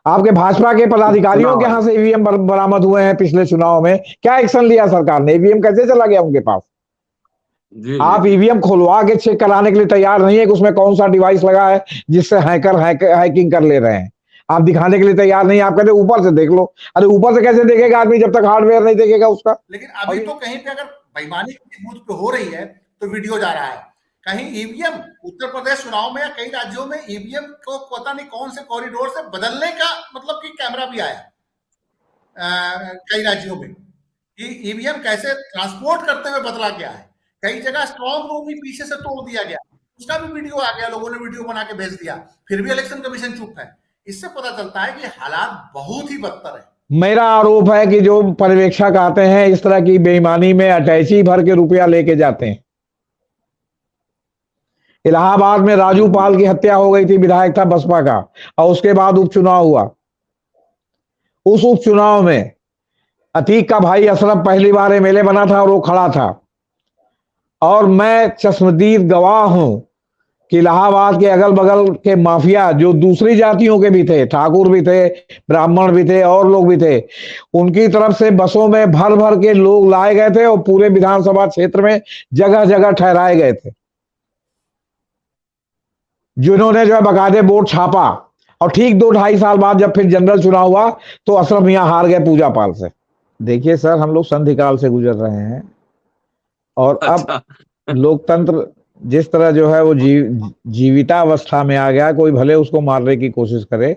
आपके भाजपा के पदाधिकारियों के यहाँ से ईवीएम बरामद हुए हैं पिछले चुनाव में, क्या एक्शन लिया सरकार ने? ईवीएम कैसे चला गया उनके पास? आप ईवीएम खुलवा के चेक कराने के लिए तैयार नहीं है कि उसमें कौन सा डिवाइस लगा है जिससे हैकिंग कर ले रहे हैं। आप दिखाने के लिए तैयार नहीं, आप कहते ऊपर से देख लो। अरे ऊपर से कैसे देखेगा आदमी जब तक हार्डवेयर नहीं देखेगा उसका? लेकिन अभी तो कहीं पे अगर बेईमानी किसी बूथ पे हो रही है तो वीडियो जा रहा है। कहीं ईवीएम उत्तर प्रदेश चुनाव में या कई राज्यों में ईवीएम को पता नहीं कौन से कॉरिडोर से बदलने का मतलब कि कैमरा भी आया कई राज्यों में कि ईवीएम कैसे ट्रांसपोर्ट करते हुए बदला गया है। कई जगह स्ट्रॉन्ग रूम भी पीछे से तोड़ दिया गया, उसका भी वीडियो आ गया, लोगों ने वीडियो बना के भेज दिया, फिर भी इलेक्शन कमीशन चुप है। इससे पता चलता है कि हालात बहुत ही बदतर है। मेरा आरोप है कि जो पर्यवेक्षक आते हैं इस तरह की बेईमानी में अटैची भर के रुपया लेके जाते हैं। इलाहाबाद में राजू पाल की हत्या हो गई थी, विधायक था बसपा का, और उसके बाद उपचुनाव हुआ। उस उपचुनाव में अतीक का भाई अशरफ पहली बार एमएलए बना था और वो खड़ा था, और मैं चश्मदीद गवाह हूं कि इलाहाबाद के अगल बगल के माफिया जो दूसरी जातियों के भी थे, ठाकुर भी थे, ब्राह्मण भी थे और लोग भी थे, उनकी तरफ से बसों में भर भर के लोग लाए गए थे और पूरे विधानसभा क्षेत्र में जगह जगह ठहराए गए थे, जिन्होंने जो है बकायदे वोट छापा। और ठीक 2-2.5 साल बाद जब फिर जनरल चुनाव हुआ तो अशरफ मियां हार गए पूजा पाल से। देखिए सर, हम लोग संधिकाल से गुजर रहे हैं और अब लोकतंत्र जिस तरह जो है वो जीवितावस्था में आ गया, कोई भले उसको मारने की कोशिश करे,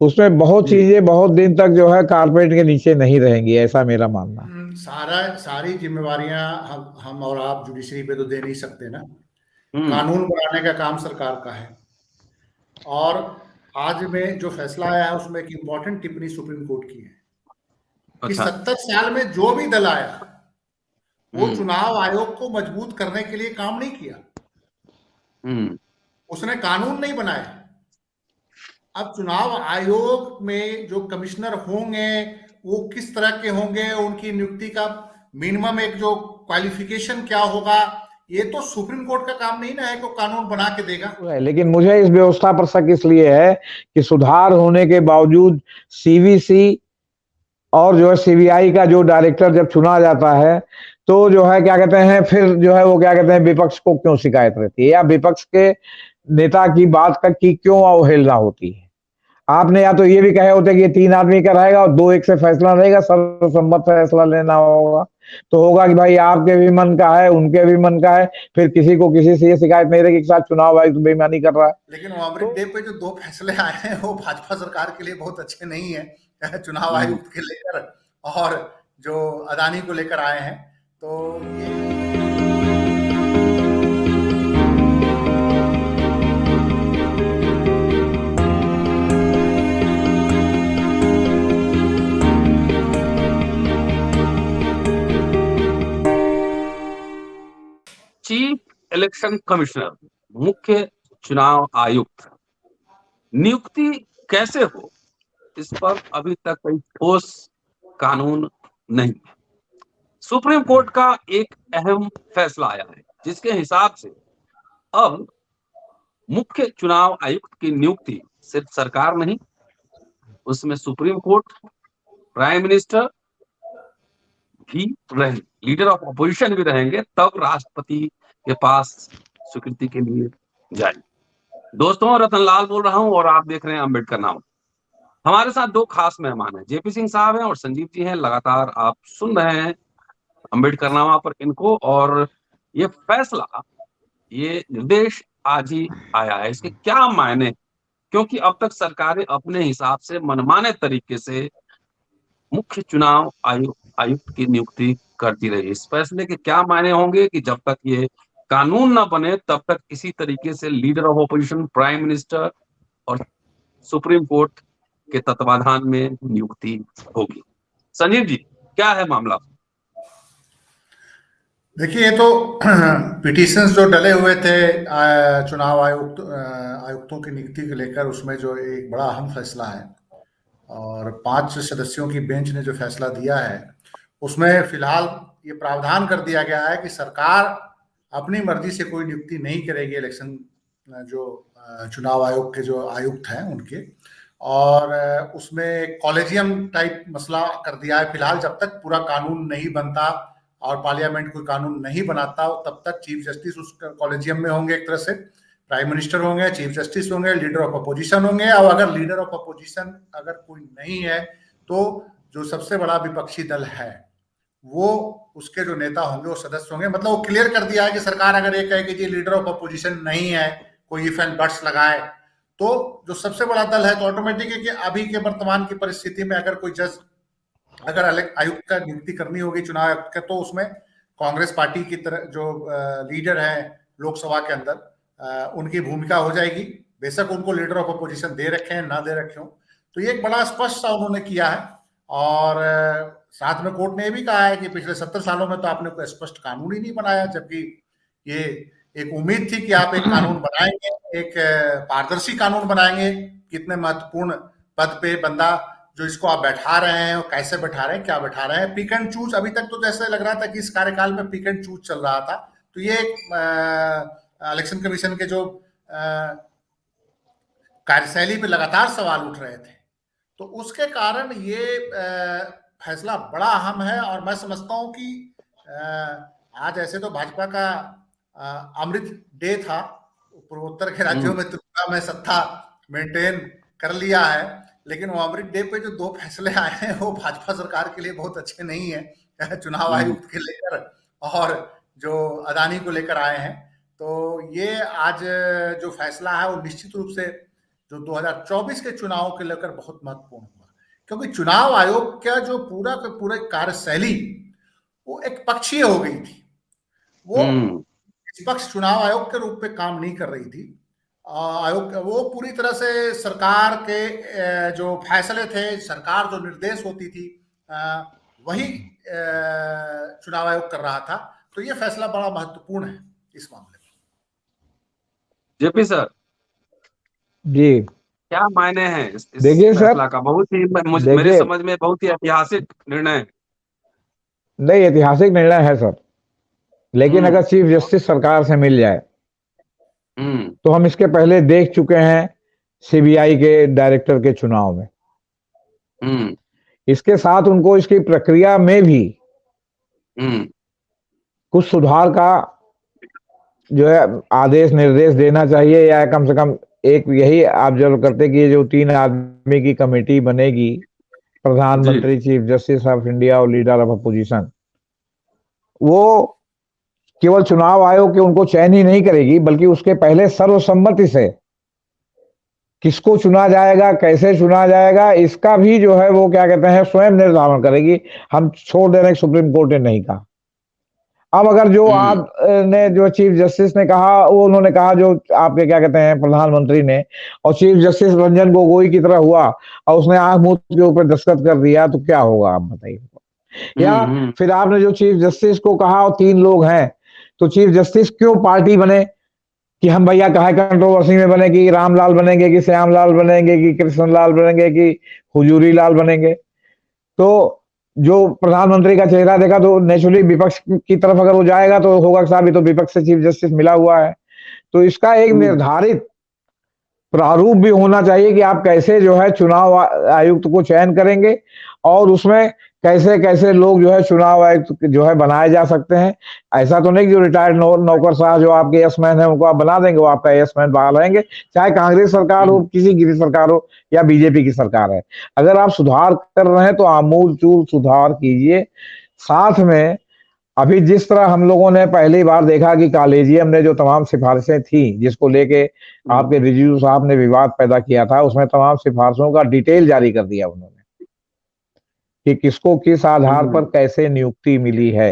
उसमें बहुत चीजें बहुत दिन तक जो है कारपेट के नीचे नहीं रहेंगी, ऐसा मेरा मानना। सारी जिम्मेवारियां हम और आप जुडिशरी पे तो दे नहीं सकते ना। कानून बनाने का काम सरकार का है, और आज में जो फैसला आया है उसमें एक इंपॉर्टेंट टिप्पणी सुप्रीम कोर्ट की है कि 70 साल में जो भी दल आया वो चुनाव आयोग को मजबूत करने के लिए काम नहीं किया, उसने कानून नहीं बनाया। अब चुनाव आयोग में जो कमिश्नर होंगे वो किस तरह के होंगे, उनकी नियुक्ति का मिनिमम एक जो क्वालिफिकेशन क्या होगा, ये तो सुप्रीम कोर्ट का काम नहीं ना है कि कानून बना के देगा। लेकिन मुझे इस व्यवस्था पर शक इसलिए है कि सुधार होने के बावजूद सीवीसी और जो है सीबीआई का जो डायरेक्टर जब चुना जाता है तो जो है क्या कहते हैं, फिर जो है वो क्या कहते हैं, विपक्ष को क्यों शिकायत रहती है या विपक्ष के नेता की बात का की क्यों अवहेलना होती है? आपने या तो ये भी कहे होते कि ये 3 आदमी का रहेगा और 2-1 से फैसला रहेगा, सर्वसम्मत फैसला लेना होगा, तो होगा कि भाई आपके भी मन का है, उनके भी मन का है, फिर किसी को किसी से ये शिकायत नहीं रहेगी कि साथ चुनाव आयोग बेईमानी कर रहा है। लेकिन अमृत डे पे जो 2 फैसले आए हैं वो भाजपा सरकार के लिए बहुत अच्छे नहीं है, चुनाव आयुक्त के लेकर और जो अदानी को लेकर आए हैं, तो चीफ इलेक्शन कमिश्नर, मुख्य चुनाव आयुक्त नियुक्ति कैसे हो, इस पर अभी तक कोई ठोस कानून नहीं। सुप्रीम कोर्ट का एक अहम फैसला आया है जिसके हिसाब से अब मुख्य चुनाव आयुक्त की नियुक्ति सिर्फ सरकार नहीं, उसमें सुप्रीम कोर्ट, प्राइम मिनिस्टर भी रहेंगे, लीडर ऑफ अपोजिशन भी रहेंगे, तब राष्ट्रपति के पास स्वीकृति के लिए जाएंगे। दोस्तों, रतनलाल बोल रहा हूं और आप देख रहे हैं अम्बेडकर नाउ। हमारे साथ 2 खास मेहमान हैं, जेपी सिंह साहब हैं और संजीव जी हैं। लगातार आप सुन रहे हैं अम्बेडकर नामा पर इनको, और ये फैसला, ये निर्देश आज ही आया है, इसके क्या मायने, क्योंकि अब तक सरकारें अपने हिसाब से मनमाने तरीके से मुख्य चुनाव आयुक्त की नियुक्ति करती रही। इस फैसले के क्या मायने होंगे कि जब तक ये कानून ना बने तब तक इसी तरीके से leader of opposition, prime minister और सुप्रीम कोर्ट के तत्वाधान में नियुक्ति होगी। संजीव जी, क्या है मामला? देखिए, ये तो पिटीशंस जो डले हुए थे चुनाव आयुक्तों की नियुक्ति को लेकर, उसमें जो एक बड़ा अहम फैसला है और 5 सदस्यों की बेंच ने जो फैसला दिया है उसमें फिलहाल ये प्रावधान कर दिया गया है कि सरकार अपनी मर्जी से कोई नियुक्ति नहीं करेगी इलेक्शन जो चुनाव आयोग के जो आयुक्त हैं उनके, और उसमें कॉलेजियम टाइप मसला कर दिया है। फिलहाल जब तक पूरा कानून नहीं बनता और पार्लियामेंट कोई कानून नहीं बनाता तब तक चीफ जस्टिस उस कॉलेजियम में होंगे। एक तरह से प्राइम मिनिस्टर होंगे, चीफ जस्टिस होंगे, लीडर ऑफ अपोजिशन होंगे। और अगर लीडर ऑफ अपोजिशन अगर कोई नहीं है तो जो सबसे बड़ा विपक्षी दल है वो उसके जो नेता होंगे वो सदस्य होंगे। मतलब वो क्लियर कर दिया है कि सरकार अगर ये कहे कि जी लीडर ऑफ अपोजिशन नहीं है, कोई इफ एंड बट्स लगाए, तो जो सबसे बड़ा दल है तो ऑटोमेटिक है कि अभी के वर्तमान की परिस्थिति में अगर कोई जज अगर आयुक्त का नियुक्ति करनी होगी चुनाव आयुक्त का, तो उसमें कांग्रेस पार्टी की तरह जो लीडर है लोकसभा के अंदर उनकी भूमिका हो जाएगी। बेशक उनको लीडर ऑफ अपोजिशन दे रखे हैं ना दे रखे हो, तो ये एक बड़ा स्पष्ट सा उन्होंने किया है। और साथ में कोर्ट ने भी कहा है कि पिछले 70 सालों में तो आपने कोई स्पष्ट कानून ही नहीं बनाया, जबकि ये एक उम्मीद थी कि आप एक कानून बनाएंगे, एक पारदर्शी कानून बनाएंगे। कितने महत्वपूर्ण पद पे बंदा जो इसको आप बैठा रहे हैं और कैसे बैठा रहे हैं, क्या बैठा रहे हैं, पिक एंड चूज। अभी तक तो जैसे लग रहा था कि इस कार्यकाल में पिक एंड चूज चल रहा था। तो ये इलेक्शन कमीशन के जो कार्यशैली पे लगातार सवाल उठ रहे थे, तो उसके कारण ये फैसला बड़ा अहम है। और मैं समझता हूं कि आज ऐसे तो भाजपा का अमृत डे था, पूर्वोत्तर के राज्यों में त्रिपुरा में सत्ता मेंटेन कर लिया है, लेकिन वो अमृत डे पे जो 2 फैसले आए हैं वो भाजपा सरकार के लिए बहुत अच्छे नहीं है। चुनाव आयुक्त के लेकर और जो अदानी को लेकर आए हैं, तो ये आज जो फैसला है वो निश्चित रूप से जो 2024 के चुनाव के लेकर बहुत महत्वपूर्ण हुआ, क्योंकि चुनाव आयोग का जो पूरा कार्यशैली वो एक पक्षीय हो गई थी। वो निष्पक्ष चुनाव आयोग के रूप में काम नहीं कर रही थी। आयोग वो पूरी तरह से सरकार के जो फैसले थे, सरकार जो निर्देश होती थी वही चुनाव आयोग कर रहा था। तो ये फैसला बड़ा महत्वपूर्ण है इस मामले में। जेपी सर जी, क्या मायने हैं इस देखिए फैसला सर, का? बहुत ही मेरे समझ में बहुत ही ऐतिहासिक निर्णय है। नहीं, ऐतिहासिक निर्णय है सर, लेकिन अगर चीफ जस्टिस सरकार से मिल जाए तो हम इसके पहले देख चुके हैं सीबीआई के डायरेक्टर के चुनाव में। इसके साथ उनको इसकी प्रक्रिया में भी कुछ सुधार का जो है आदेश निर्देश देना चाहिए, या कम से कम एक यही ऑब्जर्व करते कि ये जो 3 आदमी की कमेटी बनेगी, प्रधानमंत्री, चीफ जस्टिस ऑफ इंडिया और लीडर ऑफ अपोजिशन, वो केवल चुनाव आयोग के उनको चयन ही नहीं करेगी, बल्कि उसके पहले सर्वसम्मति से किसको चुना जाएगा, कैसे चुना जाएगा, इसका भी जो है वो क्या कहते हैं स्वयं निर्धारण करेगी। हम छोड़ दे रहे हैं सुप्रीम कोर्ट ने नहीं कहा। अब अगर जो आपने जो चीफ जस्टिस ने कहा, वो उन्होंने कहा जो आपके क्या कहते हैं प्रधानमंत्री ने, और चीफ जस्टिस रंजन गोगोई की तरह हुआ और उसने आंख मूंद के ऊपर दस्तखत कर दिया, तो क्या होगा आप बताइए। या फिर आपने जो चीफ जस्टिस को कहा और 3 लोग हैं, तो चीफ जस्टिस क्यों पार्टी बने कि हम भैया कहे कंट्रोवर्सी में बने, कि रामलाल बनेंगे, कि श्यामलाल बनेंगे, कि कृष्णलाल बनेंगे, कि हुजूरी लाल बनेंगे। तो जो प्रधानमंत्री का चेहरा देखा तो नेचुरली विपक्ष की तरफ अगर वो जाएगा तो होगा साहब ये तो विपक्ष से चीफ जस्टिस मिला हुआ है। तो इसका एक निर्धारित प्रारूप भी होना चाहिए कि आप कैसे जो है चुनाव आयुक्त को चयन करेंगे, और उसमें कैसे कैसे लोग जो है चुनाव आयुक्त जो है बनाए जा सकते हैं। ऐसा तो नहीं कि जो रिटायर्ड नौकर साहब जो आपके यसमैन है उनको आप बना देंगे, वो आपका यसमैन बहाल रहेंगे, चाहे कांग्रेस सरकार हो, किसी की भी सरकार हो, या बीजेपी की सरकार है। अगर आप सुधार कर रहे हैं तो आमूल चूल सुधार कीजिए। साथ में अभी जिस तरह हम लोगों ने पहली बार देखा कि कॉलेजियम ने जो तमाम सिफारिशें थी जिसको लेके आपके रिजिजू साहब ने विवाद पैदा किया था, उसमें तमाम सिफारिशों का डिटेल जारी कर दिया उन्होंने कि किसको किस आधार पर कैसे नियुक्ति मिली है।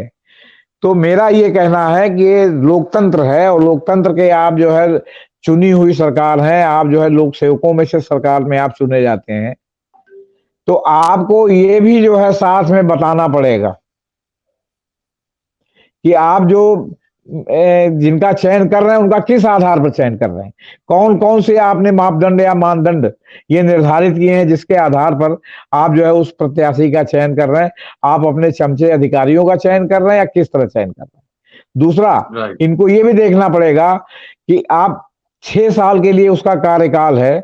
तो मेरा ये कहना है कि ये लोकतंत्र है, और लोकतंत्र के आप जो है चुनी हुई सरकार है, आप जो है लोक सेवकों में से सरकार में आप चुने जाते हैं, तो आपको ये भी जो है साथ में बताना पड़ेगा कि आप जो जिनका चयन कर रहे हैं उनका किस आधार पर चयन कर रहे हैं, कौन कौन से आपने मापदंड या मानदंड ये निर्धारित किए हैं जिसके आधार पर आप जो है उस प्रत्याशी का चयन कर रहे हैं। आप अपने चमचे अधिकारियों का चयन कर रहे हैं या किस तरह चयन कर रहे हैं। दूसरा, इनको ये भी देखना पड़ेगा कि आप 6 साल के लिए उसका कार्यकाल है,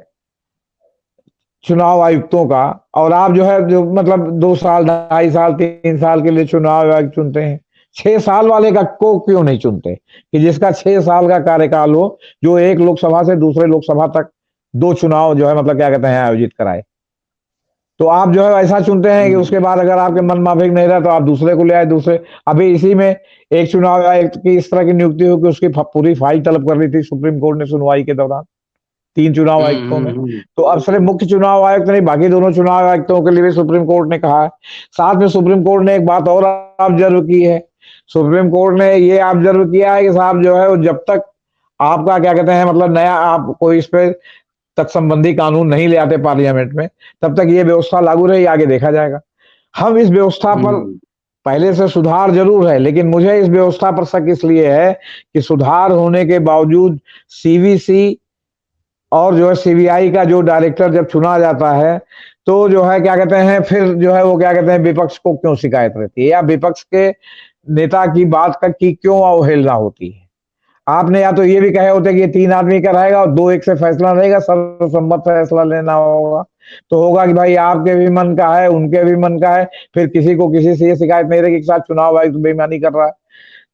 चुनाव आयुक्तों का, और आप जो है जो मतलब 2 साल, 2.5 साल, 3 साल के लिए चुनाव आयुक्त चुनते हैं, 6 साल वाले का को क्यों नहीं चुनते कि जिसका 6 साल का कार्यकाल हो, जो एक लोकसभा से दूसरे लोकसभा तक 2 चुनाव जो है मतलब क्या कहते हैं आयोजित कराए। तो आप जो है ऐसा चुनते हैं कि उसके बाद अगर आपके मन माफिक नहीं रहा तो आप दूसरे को ले आए। दूसरे अभी इसी में एक चुनाव आयुक्त की इस तरह की नियुक्ति हो कि उसकी पूरी फाइल तलब कर ली थी सुप्रीम कोर्ट ने सुनवाई के दौरान 3 चुनाव आयुक्तों में। तो अब सिर्फ मुख्य चुनाव आयुक्त नहीं, बाकी दोनों चुनाव आयुक्तों के लिए भी सुप्रीम कोर्ट ने कहा है। साथ में सुप्रीम कोर्ट ने एक बात और ऑब्जर्व की है, सुप्रीम कोर्ट ने ये ऑब्जर्व किया है कि साहब जो है वो जब तक आपका क्या कहते हैं मतलब नया आप कोई इस पे तत्संबंधी कानून नहीं ले आते पार्लियामेंट में, तब तक ये व्यवस्था लागू रही, आगे देखा जाएगा। हम इस व्यवस्था पर पहले से सुधार जरूर है, लेकिन मुझे इस व्यवस्था पर शक इसलिए है कि सुधार होने के बावजूद सीवीसी और जो है सीबीआई का जो डायरेक्टर जब चुना जाता है तो जो है क्या कहते हैं फिर जो है वो क्या कहते हैं विपक्ष को क्यों शिकायत रहती है या विपक्ष के नेता की बात का की क्यों अवहेलना होती है। आपने या तो ये भी कहे होते कि ये 3 आदमी का रहेगा और 2-1 से फैसला रहेगा, सर्वसम्मत फैसला लेना होगा, तो होगा कि भाई आपके भी मन का है, उनके भी मन का है, फिर किसी को किसी से ये शिकायत नहीं रहेगी कि साथ चुनाव आयुक्त बेईमानी कर रहा है।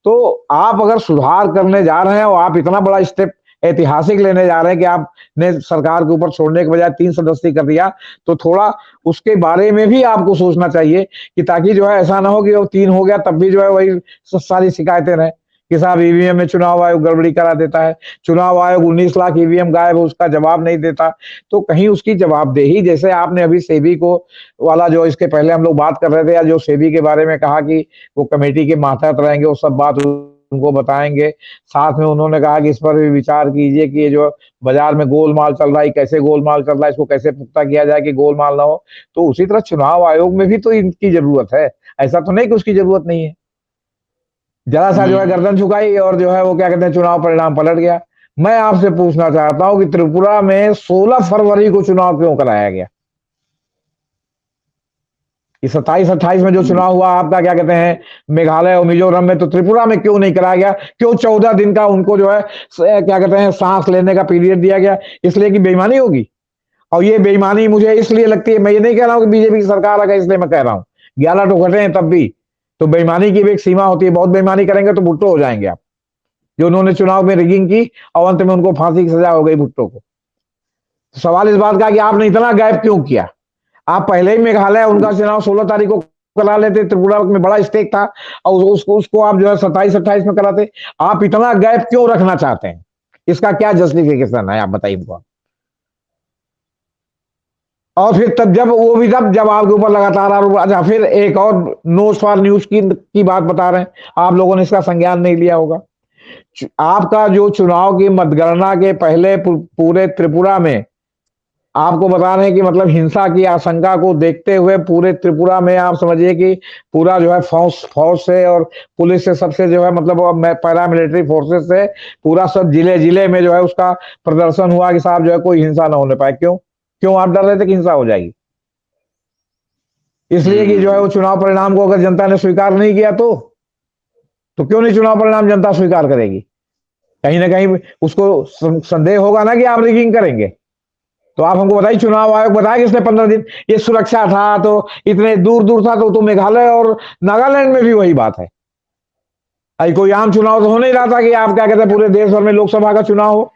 तो आप अगर सुधार करने जा रहे हैं और आप इतना बड़ा स्टेप ऐतिहासिक लेने जा रहे हैं कि आपने सरकार के ऊपर छोड़ने के बजाय 3 सदस्यीय कर दिया, तो थोड़ा उसके बारे में भी आपको सोचना चाहिए कि ताकि जो है ऐसा ना हो कि वो 3 हो गया तब भी जो है वही सारी शिकायतें रहे कि साहब ईवीएम में चुनाव आयोग गड़बड़ी करा देता है, चुनाव आयोग 19 लाख ईवीएम गायब है उसका जवाब नहीं देता। तो कहीं उसकी जवाबदेही, जैसे आपने अभी सेबी को वाला जो इसके पहले हम लोग बात कर रहे थे, या जो सेबी के बारे में कहा कि वो कमेटी के मातहत रहेंगे, वो सब बात उनको बताएंगे। साथ में उन्होंने कहा कि इस पर भी विचार कीजिए कि ये जो बाजार में गोलमाल चल रहा है, कैसे गोलमाल चल रहा है, इसको कैसे पुख्ता किया जाए कि गोलमाल ना हो। तो उसी तरह चुनाव आयोग में भी तो इनकी जरूरत है, ऐसा तो नहीं कि उसकी जरूरत नहीं है। जरा सा जो है गर्दन झुकाई और जो है वो क्या कहते हैं चुनाव परिणाम पलट गया। मैं आपसे पूछना चाहता हूं कि त्रिपुरा में 16 फरवरी को चुनाव क्यों कराया गया? ये 27-28 में जो चुनाव हुआ आपका क्या कहते हैं मेघालय और मिजोरम में, तो त्रिपुरा में क्यों नहीं कराया गया? क्यों 14 दिन का उनको जो है क्या कहते हैं सांस लेने का पीरियड दिया गया? इसलिए कि बेईमानी होगी। और ये बेईमानी मुझे इसलिए लगती है, मैं ये नहीं कह रहा हूं कि बीजेपी की सरकार आ गई इसलिए मैं कह रहा हूं, 11 तो घटे हैं तब भी, तो बेईमानी की भी एक सीमा होती है। बहुत बेईमानी करेंगे तो भुट्टो हो जाएंगे आप, जो उन्होंने चुनाव में रिगिंग की और अंत में उनको फांसी की सजा हो गई भुट्टो को। तो सवाल इस बात का कि आपने इतना गैप क्यों किया? आप पहले ही मेघालय उनका चुनाव 16 तारीख को करा लेते, त्रिपुरा में बड़ा स्टेक था और उसको आप जो है 27-28 में कराते। आप इतना गैप क्यों रखना चाहते हैं? इसका क्या जस्टिफिकेशन है, आप बताइए मुझको। और फिर तब जब वो भी तब जब आपके ऊपर लगातार आरोप, अच्छा फिर एक और नोस फॉर न्यूज की बात बता रहे हैं, आप लोगों ने इसका संज्ञान नहीं लिया होगा। आपका जो चुनाव की मतगणना के पहले पूरे त्रिपुरा में आपको बता रहे हैं कि मतलब हिंसा की आशंका को देखते हुए पूरे त्रिपुरा में आप समझिए कि पूरा जो है फौज से और पुलिस से सबसे जो है मतलब पैरामिलिट्री फोर्सेस से पूरा सब जिले जिले में जो है उसका प्रदर्शन हुआ कि साहब जो है कोई हिंसा ना होने पाए। क्यों आप डर रहे थे कि हिंसा हो जाएगी? इसलिए कि जो है वो चुनाव परिणाम को अगर जनता ने स्वीकार नहीं किया तो क्यों नहीं चुनाव परिणाम जनता स्वीकार करेगी? कहीं ना कहीं उसको संदेह होगा ना कि आप रिगिंग करेंगे। तो आप हमको बताइए, चुनाव आयोग बताया कि इसने 15 दिन ये सुरक्षा था, तो इतने दूर दूर था, तो मेघालय और नागालैंड में भी वही बात है। अभी कोई आम चुनाव तो हो नहीं रहा था कि आप क्या कहते हैं पूरे देश भर में लोकसभा का चुनाव हो।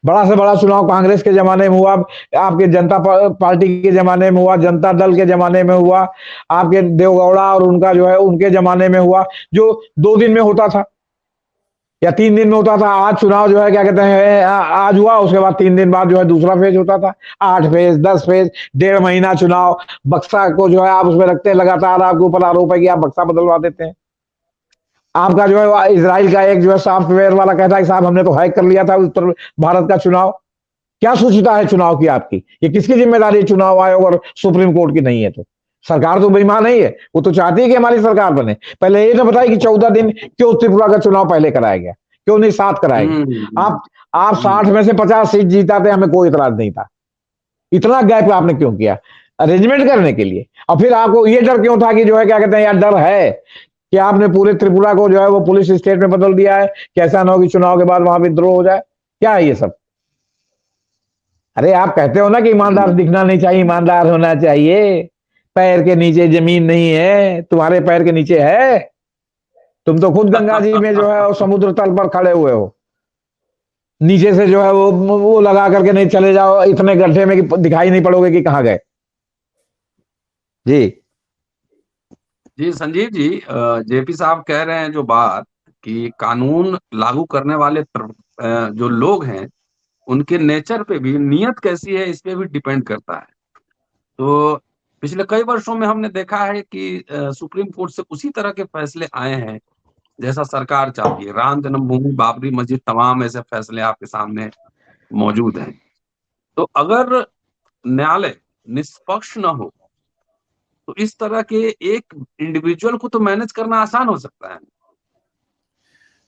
बड़ा से बड़ा चुनाव कांग्रेस के जमाने में हुआ, आपके जनता पार्टी के जमाने में हुआ, जनता दल के जमाने में हुआ, आपके देवगौड़ा और उनका जो है उनके जमाने में हुआ, जो 2 दिन में होता था या 3 दिन में होता था। आज चुनाव जो है क्या कहते हैं आज हुआ, उसके बाद 3 दिन बाद जो है दूसरा फेज होता था। 8 फेज 10 फेज 1.5 महीना चुनाव। बक्सा को जो है आप उसमें रखते हैं, लगातार आपके ऊपर आरोप है कि आप बक्सा बदलवा देते हैं। आपका जो है इजराइल का एक जो है सॉफ्टवेयर वाला कहता है कि साहब हमने तो हैक कर लिया था उत्तर भारत का चुनाव। क्या सूचना है चुनाव की आपकी? ये किसकी जिम्मेदारी? चुनाव आयोग और सुप्रीम कोर्ट की नहीं है। तो सरकार तो बेईमान नहीं है, वो तो चाहती है कि हमारी सरकार बने। पहले ये तो बताइए कि 14 दिन क्यों त्रिपुरा का चुनाव पहले कराया गया, क्यों नहीं 7 कराया गया? आप 60 में से 50 सीट जीताते, हमें कोई इतराज नहीं था। इतना गैप आपने क्यों किया? अरेंजमेंट करने के लिए। और फिर आपको ये डर क्यों था कि जो है क्या कहते हैं यार डर है कि आपने पूरे त्रिपुरा को जो है वो पुलिस स्टेट में बदल दिया है, कैसा ना हो कि चुनाव के बाद वहां विद्रोह हो जाए? क्या है ये सब? अरे आप कहते हो ना कि ईमानदार दिखना नहीं चाहिए, ईमानदार होना चाहिए। पैर के नीचे जमीन नहीं है, तुम्हारे पैर के नीचे है। तुम तो खुद गंगा जी में जो है वो समुद्र तल पर खड़े हुए हो, नीचे से जो है वो लगा करके नहीं चले जाओ इतने गड्ढे में कि दिखाई नहीं पड़ोगे कि कहाँ गए। जी जी संजीव जी, जेपी साहब कह रहे हैं जो बात कि कानून लागू करने वाले जो लोग हैं उनके नेचर पे भी, नियत कैसी है इस पे भी डिपेंड करता है। तो पिछले कई वर्षों में हमने देखा है कि सुप्रीम कोर्ट से उसी तरह के फैसले आए हैं जैसा सरकार चाहती है। राम जन्मभूमि, बाबरी मस्जिद, तमाम ऐसे फैसले आपके सामने मौजूद हैं। तो अगर न्यायालय निष्पक्ष न हो तो इस तरह के एक इंडिविजुअल को तो मैनेज करना आसान हो सकता है।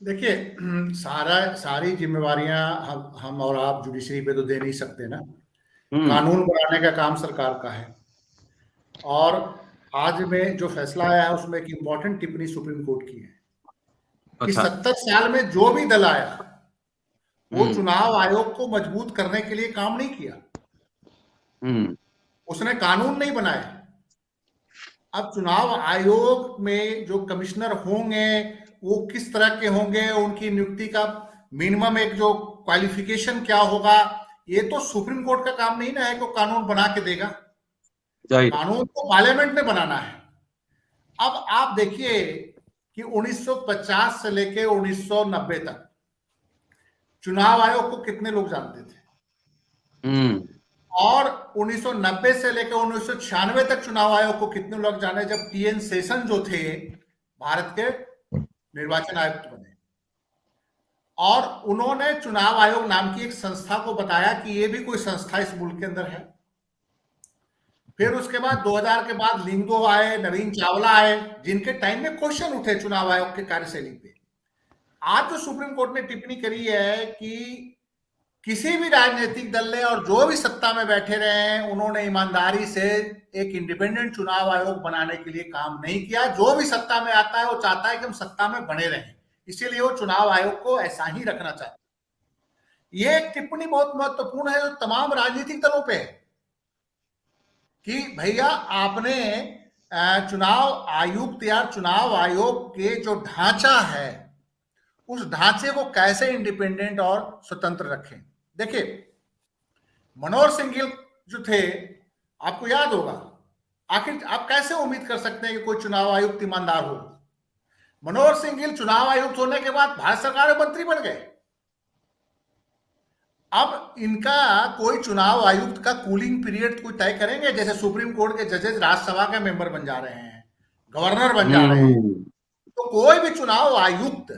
देखिए, सारी जिम्मेवारियां हम और आप जुडिशरी पे तो दे नहीं सकते ना। कानून बनाने का काम सरकार का है। और आज में जो फैसला आया है उसमें एक इम्पोर्टेंट टिप्पणी सुप्रीम कोर्ट की है कि अच्छा। 70 साल में जो भी दल आया वो चुनाव आयोग को मजबूत करने के लिए काम नहीं किया। उसने कानून नहीं बनाए। अब चुनाव आयोग में जो कमिश्नर होंगे वो किस तरह के होंगे, उनकी नियुक्ति का मिनिमम एक जो क्वालिफिकेशन क्या होगा, ये तो सुप्रीम कोर्ट का काम नहीं ना है कि कानून बना के देगा। कानून तो पार्लियामेंट ने बनाना है। अब आप देखिए कि 1950 से लेके 1990 तक चुनाव आयोग को कितने लोग जानते थे, और 1990 से लेकर 1996 तक चुनाव आयोग को कितने लोग जाने, जब टीएन शेषन जो थे भारत के निर्वाचन आयुक्त बने, और उन्होंने चुनाव आयोग नाम की एक संस्था को बताया कि ये भी कोई संस्था इस मुल्क के अंदर है। फिर उसके बाद 2000 के बाद लिंगदो आए, नवीन चावला आए, जिनके टाइम में क्वेश्चन उठे चुनाव आयोग के कार्यशैली पे। आज जो सुप्रीम कोर्ट ने टिप्पणी करी है कि किसी भी राजनीतिक दल ने और जो भी सत्ता में बैठे रहे हैं उन्होंने ईमानदारी से एक इंडिपेंडेंट चुनाव आयोग बनाने के लिए काम नहीं किया। जो भी सत्ता में आता है वो चाहता है कि हम सत्ता में बने रहें, इसीलिए वो चुनाव आयोग को ऐसा ही रखना चाहता है। ये एक टिप्पणी बहुत महत्वपूर्ण है जो तमाम राजनीतिक दलों पे है कि भैया आपने चुनाव आयुक्त या चुनाव आयोग के जो ढांचा है उस ढांचे को कैसे इंडिपेंडेंट और स्वतंत्र रखें। देखिए, मनोहर सिंह गिल जो थे, आपको याद होगा, आखिर आप कैसे उम्मीद कर सकते हैं कि कोई चुनाव आयुक्त ईमानदार हो। मनोहर सिंह गिल चुनाव आयुक्त होने के बाद भारत सरकार में मंत्री बन गए। अब इनका कोई चुनाव आयुक्त का कूलिंग पीरियड कोई तय करेंगे, जैसे सुप्रीम कोर्ट के जजेस राज्यसभा के मेंबर बन जा रहे हैं, गवर्नर बन जा रहे हैं। तो कोई भी चुनाव आयुक्त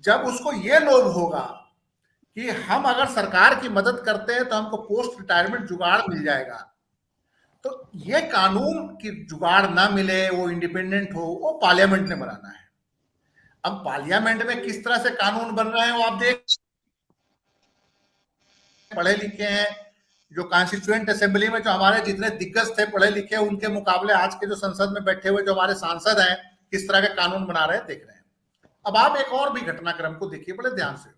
जब उसको ये लोभ होगा कि हम अगर सरकार की मदद करते हैं तो हमको पोस्ट रिटायरमेंट जुगाड़ मिल जाएगा, तो ये कानून की जुगाड़ ना मिले, वो इंडिपेंडेंट हो, वो पार्लियामेंट ने बनाना है। अब पार्लियामेंट में किस तरह से कानून बन रहे हैं वो आप देख, पढ़े लिखे हैं, जो कॉन्स्टिट्यूएंट असेंबली में जो हमारे जितने दिग्गज थे पढ़े लिखे, उनके मुकाबले आज के जो संसद में बैठे हुए जो हमारे सांसद हैं किस तरह के कानून बना रहे हैं, देख रहे हैं। अब आप एक और भी घटनाक्रम को देखिए बड़े ध्यान से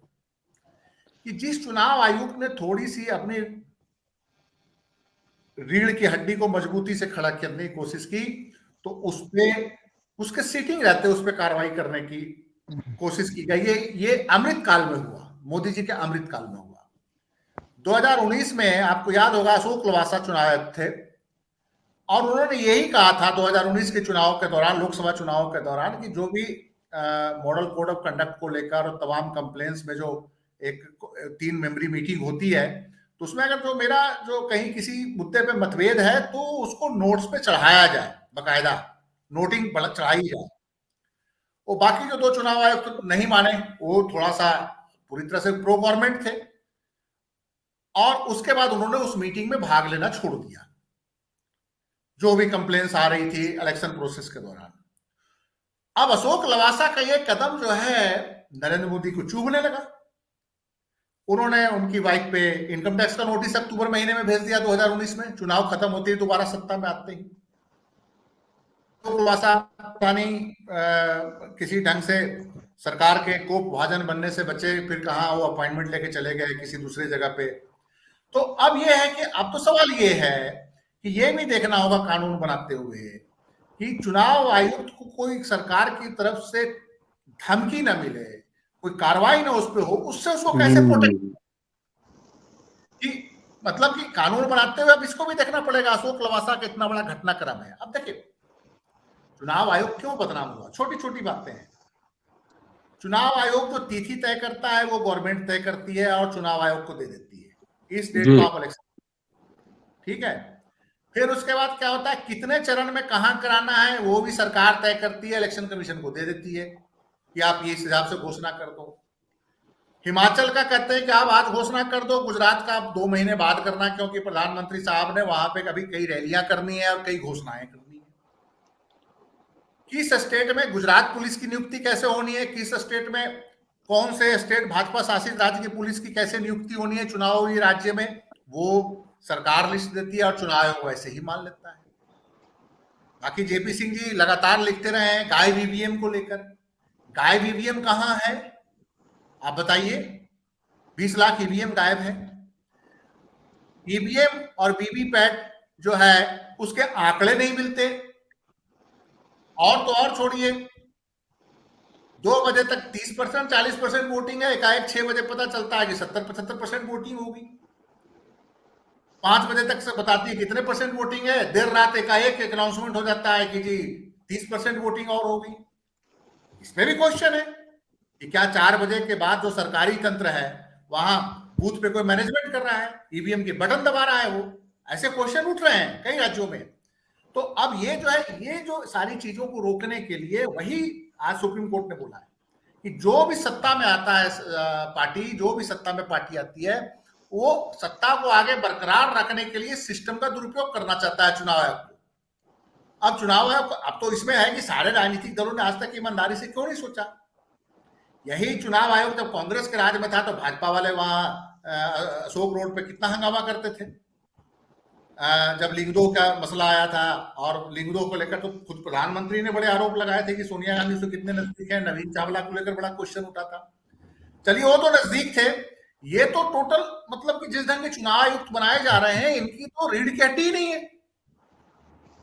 कि जिस चुनाव आयुक्त ने थोड़ी सी अपनी रीढ़ की हड्डी को मजबूती से खड़ा करने की कोशिश की तो उस पे उसके सीटिंग रहते उस पर कार्रवाई करने की कोशिश की गई। ये अमृत काल में हुआ, मोदी जी के अमृत काल में हुआ। 2019 में आपको याद होगा अशोक लवासा चुनाव आयुक्त थे और उन्होंने यही कहा था 2019 के चुनाव के दौरान, लोकसभा चुनाव के दौरान, कि जो भी मॉडल कोड ऑफ कंडक्ट को लेकर और तमाम कंप्लेंट्स में जो एक 3 मेंबरी मीटिंग होती है तो उसमें अगर जो मेरा जो कहीं किसी मुद्दे पे मतभेद है तो उसको नोट्स पे चढ़ाया जाए, बकायदा नोटिंग चढ़ाई जाए। वो बाकी जो 2 चुनाव आयुक्त तो नहीं माने, वो थोड़ा सा पूरी तरह से प्रो गवर्नमेंट थे और उसके बाद उन्होंने उस मीटिंग में भाग लेना छोड़ दिया जो भी कंप्लेंट्स आ रही थी इलेक्शन प्रोसेस के दौरान। अब अशोक लवासा का ये कदम जो है नरेंद्र मोदी को चुभने लगा। उन्होंने उनकी वाइफ पे इनकम टैक्स का नोटिस अक्टूबर महीने में भेज दिया 2019 में, चुनाव खत्म होते ही दोबारा सत्ता में आते ही। तो लवासा किसी ढंग से सरकार के कोप भाजन बनने से बचे, फिर कहा वो अपॉइंटमेंट लेके चले गए किसी दूसरे जगह पे। तो अब ये है कि अब तो सवाल ये है कि ये भी देखना होगा कानून बनाते हुए कि चुनाव आयुक्त को कोई सरकार की तरफ से धमकी ना मिले, कोई कार्रवाई ना उस पर हो, उससे उसको कैसे प्रोटेक्ट, कि मतलब कि कानून बनाते हुए अब इसको भी देखना पड़ेगा। अशोक लवासा का इतना बड़ा घटनाक्रम है। अब देखिए चुनाव आयोग क्यों बदनाम हुआ, छोटी छोटी बातें हैं। चुनाव आयोग जो तिथि तय करता है वो गवर्नमेंट तय करती है और चुनाव आयोग को दे देती है, इस डेट को आप इलेक्शन, ठीक है। फिर उसके बाद क्या होता है, कितने चरण में कहां कराना है वो भी सरकार तय करती है, इलेक्शन कमीशन को दे देती है कि आप ये इस हिसाब से घोषणा कर दो। हिमाचल का कहते हैं कि आप आज घोषणा कर दो, गुजरात का आप 2 महीने बाद करना, क्योंकि प्रधानमंत्री साहब ने वहां पे कभी कई रैलियां करनी है और कई घोषणाएं करनी है। किस स्टेट में गुजरात पुलिस की नियुक्ति कैसे होनी है, किस स्टेट में, कौन से स्टेट भाजपा शासित राज्य की पुलिस की कैसे नियुक्ति होनी है चुनावी राज्य में, वो सरकार लिस्ट देती है और चुनाव आयोग वैसे ही मान लेता है। बाकी जेपी सिंह जी लगातार लिखते रहे हैं गायब ईवीएम को लेकर। गायब ईवीएम कहां है आप बताइए, 20 लाख ईवीएम गायब है। ईवीएम और वीवीपैट जो है उसके आंकड़े नहीं मिलते, और तो और छोड़िए 2 बजे तक 30% 40% वोटिंग है, एकाएक 6 बजे पता चलता है कि 70-75% वोटिंग होगी। 5 बजे तक से बताती है कितने परसेंट वोटिंग है, देर रात एकाएक अनाउंसमेंट हो जाता है कि जी 30% वोटिंग और होगी। इसमें भी क्वेश्चन है कि क्या 4 बजे के बाद जो सरकारी तंत्र है वहां बूथ पे कोई मैनेजमेंट कर रहा है, ईवीएम के बटन दबा रहा है, वो ऐसे क्वेश्चन उठ रहे हैं कई राज्यों में। तो अब ये जो है, ये जो सारी चीजों को रोकने के लिए वही आज सुप्रीम कोर्ट ने बोला है कि जो भी सत्ता में आता है पार्टी, जो भी सत्ता में पार्टी आती है, वो सत्ता को आगे बरकरार रखने के लिए सिस्टम का दुरुपयोग करना चाहता है चुनाव आयोग को। अब चुनाव आयोग अब तो इसमें है कि सारे राजनीतिक दलों ने आज तक ईमानदारी से क्यों नहीं सोचा। यही चुनाव आयोग जब कांग्रेस के राज में था तो भाजपा वाले वहां अशोक रोड पे कितना हंगामा करते थे। जब लिंगदो का मसला आया था और लिंगदो को लेकर तो खुद प्रधानमंत्री ने बड़े आरोप लगाए थे कि सोनिया गांधी से कितने नजदीक है, नवीन चावला को लेकर बड़ा क्वेश्चन उठा था। चलिए वो तो नजदीक थे, ये तो टोटल मतलब कि जिस ढंग के चुनाव आयुक्त बनाए जा रहे हैं इनकी तो रीढ़ की हड्डी ही नहीं है।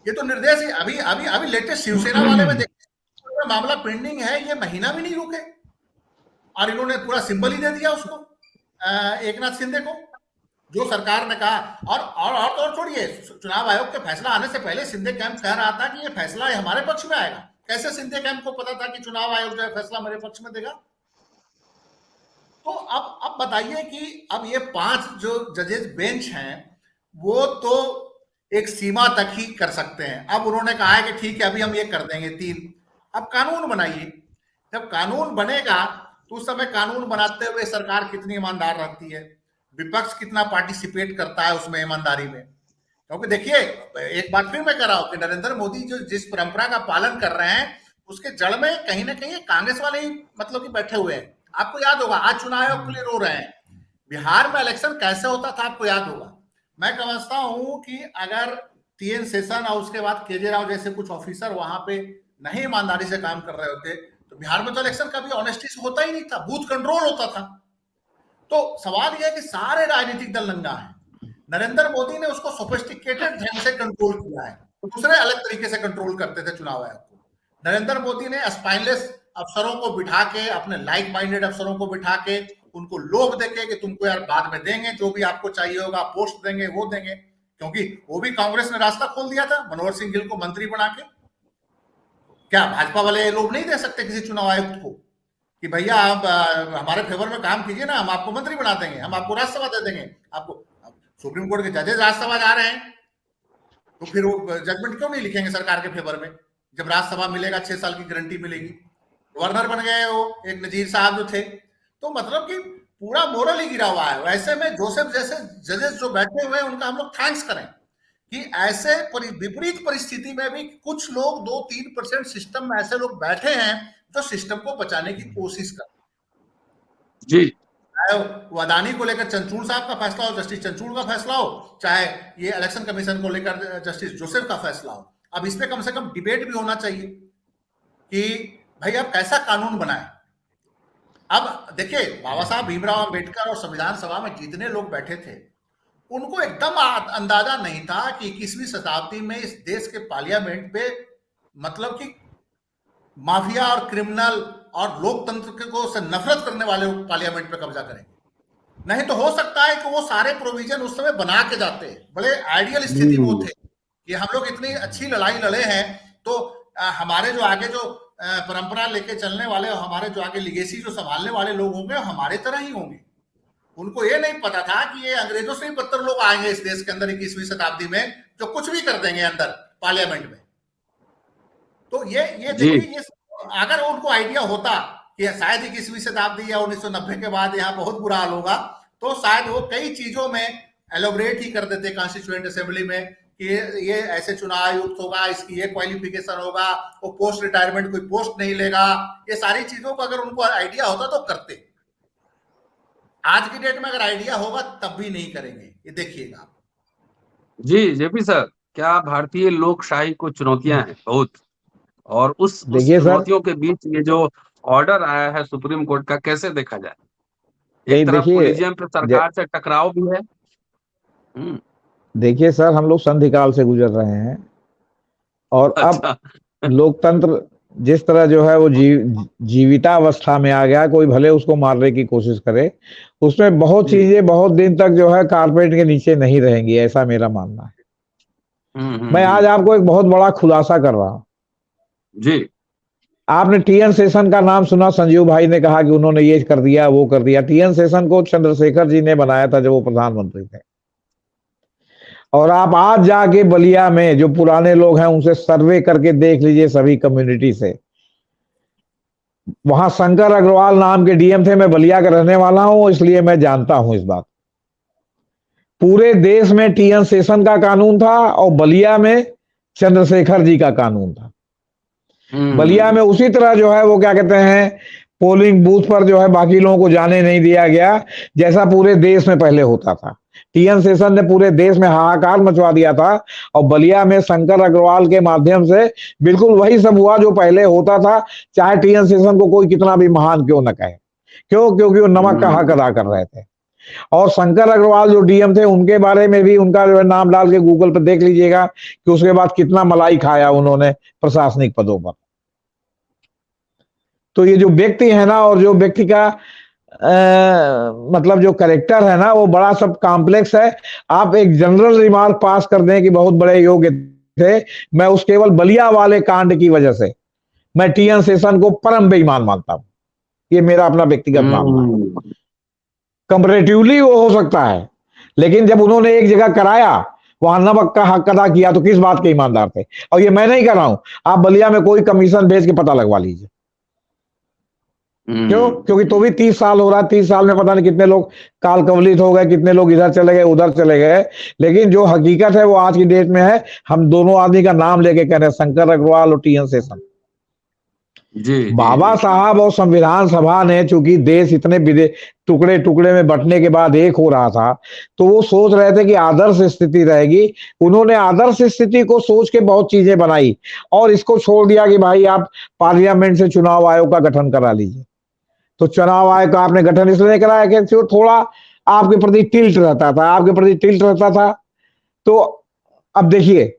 ये तो निर्देश अभी अभी अभी लेटेस्ट शिवसेना वाले में देखिए मामला पेंडिंग है, ये महीना भी नहीं रुके और इन्होंने पूरा सिंबल ही दे दिया उसको एकनाथ शिंदे को, जो सरकार ने कहा। और छोड़िए, चुनाव आयोग के फैसला आने से पहले शिंदे कैंप कह रहा था कि ये फैसला हमारे पक्ष में आएगा। कैसे शिंदे कैंप को पता था कि चुनाव आयोग जो है फैसला मेरे पक्ष में देगा। तो अब बताइए कि अब ये 5 जो जजेस बेंच हैं वो तो एक सीमा तक ही कर सकते हैं। अब उन्होंने कहा है कि ठीक है अभी हम ये कर देंगे 3। अब कानून बनाइए, जब कानून बनेगा तो उस समय कानून बनाते हुए सरकार कितनी ईमानदार रहती है, विपक्ष कितना पार्टिसिपेट करता है उसमें ईमानदारी में। क्योंकि देखिए एक बात फिर मैं कह रहा हूं कि नरेंद्र मोदी जो जिस परंपरा का पालन कर रहे हैं उसके जड़ में कहीं ना कहीं कांग्रेस वाले ही मतलब कि बैठे हुए हैं। आपको याद होगा आज चुनाव आयोग के लिए रो रहे हैं, बिहार में इलेक्शन कैसे होता था आपको याद होगा। मैं समझता हूं कि अगर TN शेषन और उसके बाद KJ राव जैसे कुछ ऑफिसर वहां पे नहीं ईमानदारी से काम कर रहे होते तो बिहार में तो इलेक्शन कभी ऑनेस्टी से होता ही नहीं था, बूथ कंट्रोल होता था। तो सवाल यह है कि सारे राजनीतिक दल नंगा है, नरेंद्र मोदी ने उसको सोफिस्टिकेटेड ढंग से कंट्रोल किया है, दूसरे अलग तरीके से कंट्रोल करते थे चुनाव आयोग को। नरेंद्र मोदी ने स्पाइनलेस अफसरों को बिठा के, अपने लाइक माइंडेड अफसरों को बिठा के उनको लोभ देके कि तुमको यार बाद में देंगे, जो भी आपको चाहिए होगा पोस्ट देंगे वो देंगे, क्योंकि वो भी कांग्रेस ने रास्ता खोल दिया था मनोहर सिंह गिल को मंत्री बना के। क्या भाजपा वाले लोग नहीं दे सकते किसी चुनाव आयुक्त को कि भैया आप हमारे फेवर में काम कीजिए ना, हम आपको मंत्री बना देंगे, हम आपको राज्यसभा दे देंगे। आपको सुप्रीम कोर्ट के जजेस राज्यसभा जा रहे हैं तो फिर वो जजमेंट क्यों नहीं लिखेंगे सरकार के फेवर में, जब राज्यसभा मिलेगा 6 साल की गारंटी मिलेगी। गवर्नर बन गए वो एक नजीर साहब जो थे, तो मतलब कि पूरा मोरल ही गिरा हुआ है। वैसे में जोसेफ जैसे जजेस जो बैठे हुए हैं उनका हम लोग थैंक्स करें कि ऐसे विपरीत परिस्थिति में भी कुछ लोग 2-3% सिस्टम में ऐसे लोग बैठे हैं जो सिस्टम को बचाने की कोशिश कर जी। चाहे वो अदानी को लेकर चंद्रचूड़ साहब का फैसला हो, जस्टिस चंद्रचूड़ का फैसला हो, चाहे ये इलेक्शन कमीशन को लेकर जस्टिस जोसेफ का फैसला हो। अब इस पे कम से कम डिबेट भी होना चाहिए कि भाई आप कैसा कानून बनाए। अब देखिए बाबा साहब भीमराव अंबेडकर और संविधान सभा में जितने लोग बैठे थे उनको एकदम अंदाजा नहीं था कि 21वीं शताब्दी में इस देश के पार्लियामेंट पे मतलब कि माफिया और क्रिमिनल और लोकतंत्र को से नफरत करने वाले पार्लियामेंट पे कब्जा करेंगे। नहीं तो हो सकता है कि वो सारे प्रोविजन उस समय बना के जाते, बड़े आइडियल स्थिति में थे कि हम लोग इतनी अच्छी लड़ाई लड़े हैं तो हमारे जो आगे जो परंपरा लेके चलने वाले, हमारे जो आगे लिगेसी जो संभालने वाले लोग होंगे हमारे तरह ही होंगे। उनको ये नहीं पता था कि ये अंग्रेजों से भी बदतर लोग आएंगे इस देश के अंदर 21वीं शताब्दी में, जो कुछ भी कर देंगे अंदर पार्लियामेंट में। तो ये देखिए, ये अगर उनको आइडिया होता कि शायद 21वीं शताब्दी या 1990 के बाद यहाँ बहुत बुरा हाल होगा, तो शायद वो कई चीजों में एलोबरेट ही कर देते कॉन्स्टिट्यूएंट असेंबली में कि ये ऐसे चुनाव आयुक्त होगा, इसकी ये क्वालिफिकेशन होगा, वो पोस्ट रिटायरमेंट कोई पोस्ट नहीं लेगा। ये सारी चीजों का अगर उनको आइडिया होता तो करते। आज की डेट में अगर आइडिया होगा तब भी नहीं करेंगे, ये देखिएगा। जी जेपी सर, क्या भारतीय लोकशाही को चुनौतियां हैं बहुत, और उस देखिए सर, चुनौतियों के बीच ये जो ऑर्डर आया है सुप्रीम कोर्ट का, कैसे देखा जाए? एक तरफ देखिए कोलिजियम पे सरकार से टकराव भी है। देखिए सर, हम लोग संधिकाल से गुजर रहे हैं और अब लोकतंत्र जिस तरह जो है वो जीवितावस्था में आ गया, कोई भले उसको मारने की कोशिश करे, उसमें बहुत चीजें बहुत दिन तक जो है कारपेट के नीचे नहीं रहेंगी, ऐसा मेरा मानना है। मैं आज आपको एक बहुत बड़ा खुलासा कर रहा हूं जी। आपने टीएन शेषन का नाम सुना? संजीव भाई ने कहा कि उन्होंने ये कर दिया वो कर दिया। टीएन शेषन को चंद्रशेखर जी ने बनाया था जब वो प्रधानमंत्री थे। और आप आज जाके बलिया में जो पुराने लोग हैं उनसे सर्वे करके देख लीजिए, सभी कम्युनिटी से। वहां शंकर अग्रवाल नाम के डीएम थे। मैं बलिया का रहने वाला हूं, इसलिए मैं जानता हूं इस बात। पूरे देश में टीएन शेषन का कानून था और बलिया में चंद्रशेखर जी का कानून था। बलिया में उसी तरह जो है वो क्या कहते हैं, पोलिंग बूथ पर जो है बाकी लोगों को जाने नहीं दिया गया, जैसा पूरे देश में पहले होता था। टीएन शेषन ने पूरे देश में हाहाकार मचवा दिया था और बलिया में शंकर अग्रवाल के माध्यम से बिल्कुल वही सब हुआ जो पहले होता था, चाहे टीएन शेषन को कोई कितना भी महान क्यों न कहे। क्यों? क्योंकि वो नमक का हक अदा कर रहे थे। और शंकर अग्रवाल जो डीएम थे उनके बारे में भी उनका जो है नाम डाल के गूगल पर देख लीजिएगा कि उसके बाद कितना मलाई खाया उन्होंने प्रशासनिक पदों पर। तो ये जो व्यक्ति है ना, और जो व्यक्ति का मतलब जो कैरेक्टर है ना, वो बड़ा सब कॉम्प्लेक्स है। आप एक जनरल रिमार्क पास कर दें कि बहुत बड़े योग्य थे, मैं उस केवल बलिया वाले कांड की वजह से मैं टीएन शेषन को परम बेईमान मानता हूं। ये मेरा अपना व्यक्तिगत मानना है। कंपैरेटिवली वो हो सकता है, लेकिन जब उन्होंने एक जगह कराया, वहां नमक का हक अदा किया, तो किस बात के ईमानदार थे। और ये मैं नहीं कर रहा हूं, आप बलिया में कोई कमीशन भेज के पता लगवा लीजिए। क्यों? क्योंकि तो भी 30 साल हो रहा, 30 साल में पता नहीं कितने लोग काल कवलित हो गए, कितने लोग इधर चले गए उधर चले गए। लेकिन जो हकीकत है वो आज की डेट में है। हम दोनों आदमी का नाम लेके कह रहे हैं, शंकर अग्रवाल और टीएन शेषन। बाबा साहब और संविधान सभा ने, चूंकि देश इतने टुकड़े टुकड़े में बंटने के बाद एक हो रहा था, तो वो सोच रहे थे कि आदर्श स्थिति रहेगी। उन्होंने आदर्श स्थिति को सोच के बहुत चीजें बनाई और इसको छोड़ दिया कि भाई आप पार्लियामेंट से चुनाव आयोग का गठन करा लीजिए। तो चुनाव आयोग का आपने गठन इसलिए कराया कि जो थोड़ा आपके प्रति टिल्ट रहता था। तो अब देखिए,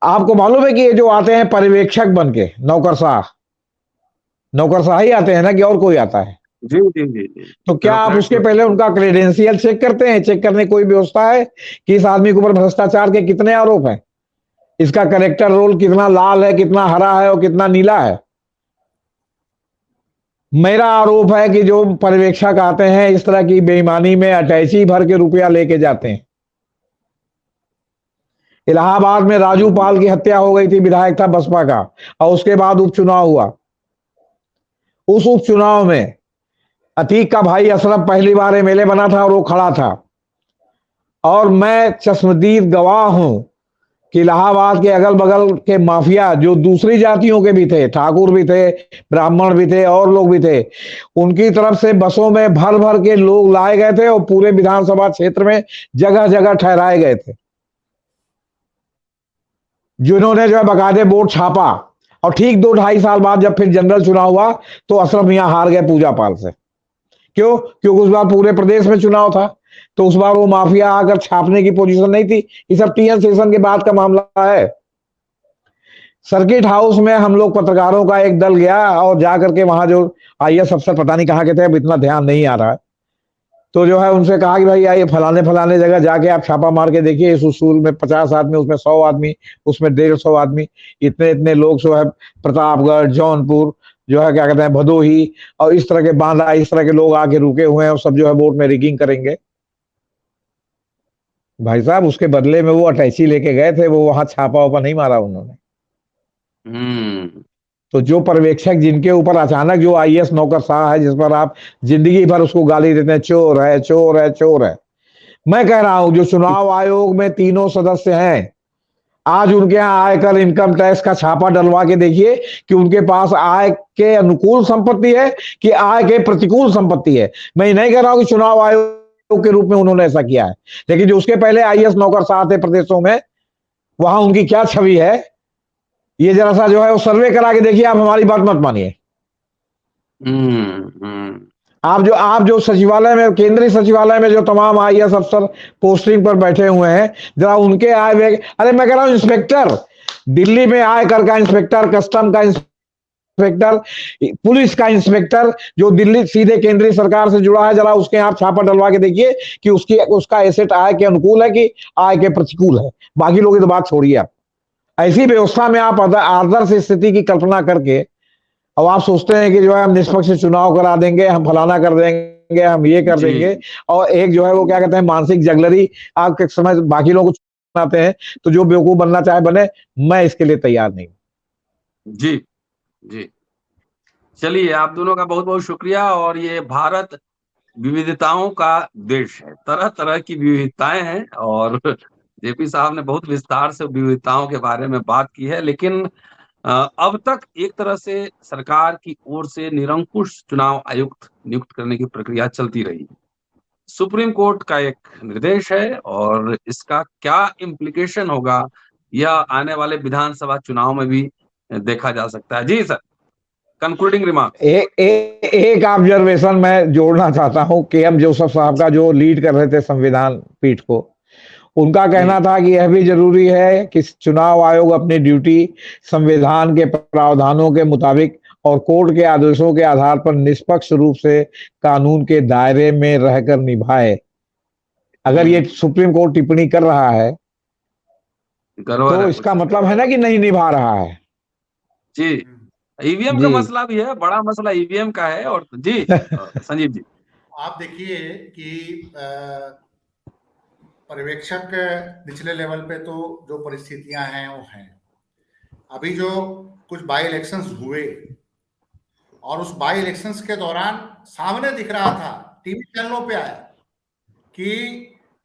आपको मालूम है कि ये जो आते हैं पर्यवेक्षक बन के, नौकरशाह ही आते हैं ना, कि और कोई आता है? जी जी जी जी। तो क्या आप उसके पहले उनका क्रेडेंशियल चेक करते हैं? चेक करने की कोई व्यवस्था है कि इस आदमी के ऊपर भ्रष्टाचार के कितने आरोप हैं, इसका कैरेक्टर रोल कितना लाल है, कितना हरा है और कितना नीला है? मेरा आरोप है कि जो पर्यवेक्षक आते हैं इस तरह की बेईमानी में अटैची भर के रुपया लेके जाते हैं। इलाहाबाद में राजू पाल की हत्या हो गई थी, विधायक था बसपा का, और उसके बाद उपचुनाव हुआ। उस उपचुनाव में अतीक का भाई अशरफ पहली बार एमएलए बना था और वो खड़ा था। और मैं चश्मदीद गवाह हूं कि इलाहाबाद के अगल बगल के माफिया जो दूसरी जातियों के भी थे, ठाकुर भी थे, ब्राह्मण भी थे और लोग भी थे, उनकी तरफ से बसों में भर भर के लोग लाए गए थे और पूरे विधानसभा क्षेत्र में जगह जगह ठहराए गए थे, जिन्होंने जो है बकायदे वोट छापा। और ठीक 2-2.5 साल बाद जब फिर जनरल चुनाव हुआ तो अशरफ मियां हार गए पूजा पाल से। क्यों? क्योंकि उस बार पूरे प्रदेश में चुनाव था। तो उस बार वो माफिया आकर छापने की पोजीशन नहीं थी। ये सब टीएन सेशन के बाद का मामला है। सर्किट हाउस में हम लोग पत्रकारों का एक दल गया और जाकर के वहां जो आईएएस अफसर पता नहीं कहाँ के थे, अब इतना ध्यान नहीं आ रहा है, तो जो है उनसे कहा कि भाई आइए फलाने फलाने जगह जाके आप छापा मार के देखिए, इस उसूल में 50 आदमी, उसमें 100 आदमी, उसमें 150 आदमी, इतने इतने लोग जो है प्रतापगढ़, जौनपुर, जो है क्या कहते हैं भदोही और इस तरह के बांदा, इस तरह के लोग आके रुके हुए हैं और सब जो है वोट में रिगिंग करेंगे। भाई साहब उसके बदले में वो अटैची लेके गए थे, वो वहां छापा वापा नहीं मारा उन्होंने। तो जो पर्यवेक्षक जिनके ऊपर अचानक जो आईएएस नौकरशाह है, जिस पर आप जिंदगी भर उसको गाली देते हैं, चोर है चोर है चोर है। मैं कह रहा हूं जो चुनाव आयोग में तीनों सदस्य हैं, आज उनके यहाँ आयकर इनकम टैक्स का छापा डलवा के देखिए कि उनके पास आय के अनुकूल संपत्ति है कि आय के प्रतिकूल संपत्ति है। मैं नहीं कह रहा हूं कि चुनाव आयोग के रूप में उन्होंने ऐसा किया है, लेकिन जो उसके पहले आईएएस नौकरशाह थे प्रदेशों में, वहां उनकी क्या छवि है, ये जरा सा जो है वो सर्वे करा के देखिए। आप हमारी बात मत मानिए। आप जो सचिवालय में, केंद्रीय सचिवालय में जो तमाम आईएएस अफसर पोस्टिंग पर बैठे हुए हैं, जरा उनके आय व्यय, अरे मैं कह रहा हूं इंस्पेक्टर, दिल्ली में आयकर का इंस्पेक्टर, कस्टम का इंस्पेक्टर, पुलिस का इंस्पेक्टर जो दिल्ली सीधे केंद्रीय सरकार से जुड़ा है, जरा उसके आप छापा डलवा के देखिए कि उसका एसेट आय के अनुकूल है कि आय के प्रतिकूल है। बाकी लोग तो बात छोड़िए। आप ऐसी व्यवस्था में आप आदर्श स्थिति की कल्पना करके अब आप सोचते हैं कि जो है हम निष्पक्ष चुनाव करा देंगे, हम फलाना कर देंगे, हम ये कर देंगे, और एक जो है वो क्या कहते हैं मानसिक जगलरी आपके समय बाकी लोगों को बनाते हैं। तो जो बेवकूफ बनना चाहे बने, मैं इसके लिए तैयार नहीं। जी जी, चलिए, आप दोनों का बहुत बहुत शुक्रिया। और ये भारत विविधताओं का देश है, तरह तरह की विविधताएं हैं, और जेपी साहब ने बहुत विस्तार से विविधताओं के बारे में बात की है। लेकिन अब तक एक तरह से सरकार की ओर से निरंकुश चुनाव आयुक्त नियुक्त करने की प्रक्रिया चलती रही। सुप्रीम कोर्ट का एक निर्देश है और इसका क्या इम्प्लीकेशन होगा, यह आने वाले विधानसभा चुनाव में भी देखा जा सकता है। जी सर, कंक्लूडिंग रिमार्क। एक ऑब्जर्वेशन मैं जोड़ना चाहता हूं। केएम जोसेफ साहब का जो लीड कर रहे थे संविधान पीठ को, उनका कहना था कि यह भी जरूरी है कि चुनाव आयोग अपनी ड्यूटी संविधान के प्रावधानों के मुताबिक और कोर्ट के आदेशों के आधार पर निष्पक्ष रूप से कानून के दायरे में रहकर निभाए। अगर ये सुप्रीम कोर्ट टिप्पणी कर रहा है तो इसका मतलब है ना कि नहीं निभा रहा है। जी, ईवीएम का मसला भी है, बड़ा मसला ईवीएम का है। और जी संजीव जी, आप देखिए कि पर्यवेक्षक निचले लेवल पे तो जो परिस्थितियां हैं वो हैं। अभी जो कुछ बाई इलेक्शंस हुए और उस बाई इलेक्शंस के दौरान सामने दिख रहा था, टीवी चैनलों पे आया कि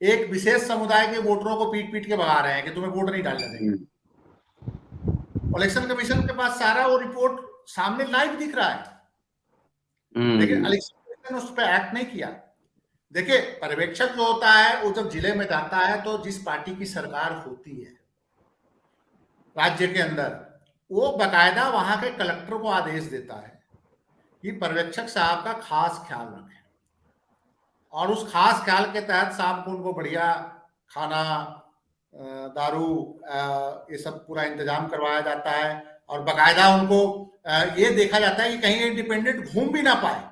एक विशेष समुदाय के वोटरों को पीट पीट के भगा रहे हैं कि तुम्हें वोट नहीं डालने देंगे। इलेक्शन कमीशन के पास सारा वो रिपोर्ट सामने लाइव दिख रहा है, लेकिन इलेक्शन कमीशन उस पर एक्ट नहीं किया। देखिए, पर्यवेक्षक जो होता है वो जब जिले में जाता है तो जिस पार्टी की सरकार होती है राज्य के अंदर, वो बकायदा वहां के कलेक्टर को आदेश देता है कि पर्यवेक्षक साहब का खास ख्याल रखें, और उस खास ख्याल के तहत शाम को उनको बढ़िया खाना, दारू, ये सब पूरा इंतजाम करवाया जाता है। और बकायदा उनको ये देखा जाता है कि कहीं इंडिपेंडेंट घूम भी ना पाए,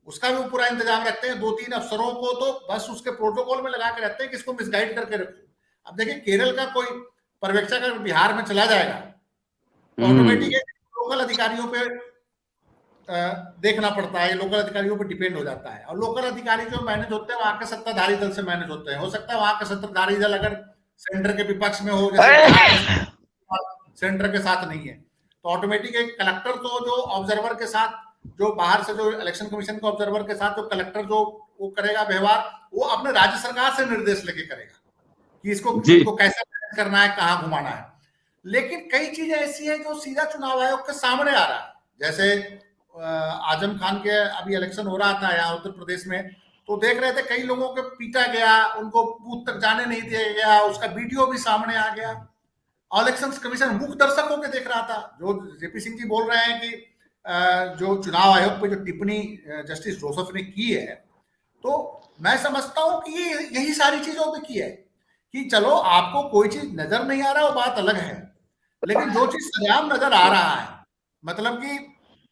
उसका भी पूरा इंतजाम रखते हैं। 2-3 अफसरों को तो बस उसके प्रोटोकॉल में लगा के रखते हैं कि इसको मिसगाइड करके रखो। अब देखिए, केरल का कोई पर्यवेक्षक अगर बिहार में चला जाएगा तो ऑटोमेटिक लोकल अधिकारियों पे देखना पड़ता है, लोकल अधिकारियों पे डिपेंड हो जाता है। और लोकल अधिकारी जो मैनेज होते हैं वहां के सत्ताधारी दल से मैनेज होते हैं। हो सकता है वहां के सत्ताधारी दल अगर सेंटर के विपक्ष में हो, जैसे सेंटर के साथ नहीं है, तो ऑटोमेटिक एक कलेक्टर तो जो ऑब्जर्वर के साथ, जो बाहर से जो इलेक्शन कमीशन के ऑब्जर्वर के साथ जो कलेक्टर जो वो करेगा व्यवहार, वो अपने राज्य सरकार से निर्देश लेके करेगा कि इसको कैसे करना है, कहाँ घुमाना है। लेकिन कई चीजें ऐसी है जो सीधा चुनाव आयोग के सामने आ रहा है। जैसे आजम खान के अभी इलेक्शन हो रहा था यहाँ उत्तर प्रदेश में, तो देख रहे थे कई लोगों को पीटा गया, उनको बूथ तक जाने नहीं दिया गया, उसका वीडियो भी सामने आ गया। इलेक्शन कमीशन मुख्य दर्शक होकर देख रहा था। जो जेपी सिंह जी बोल रहे हैं कि जो चुनाव आयोग पे जो टिप्पणी जस्टिस जोसेफ ने की है, तो मैं समझता हूं कि ये यही सारी चीजों पे की है कि चलो आपको कोई चीज नजर नहीं आ रहा वो बात अलग है, लेकिन जो चीज सरेआम नजर आ रहा है, मतलब कि,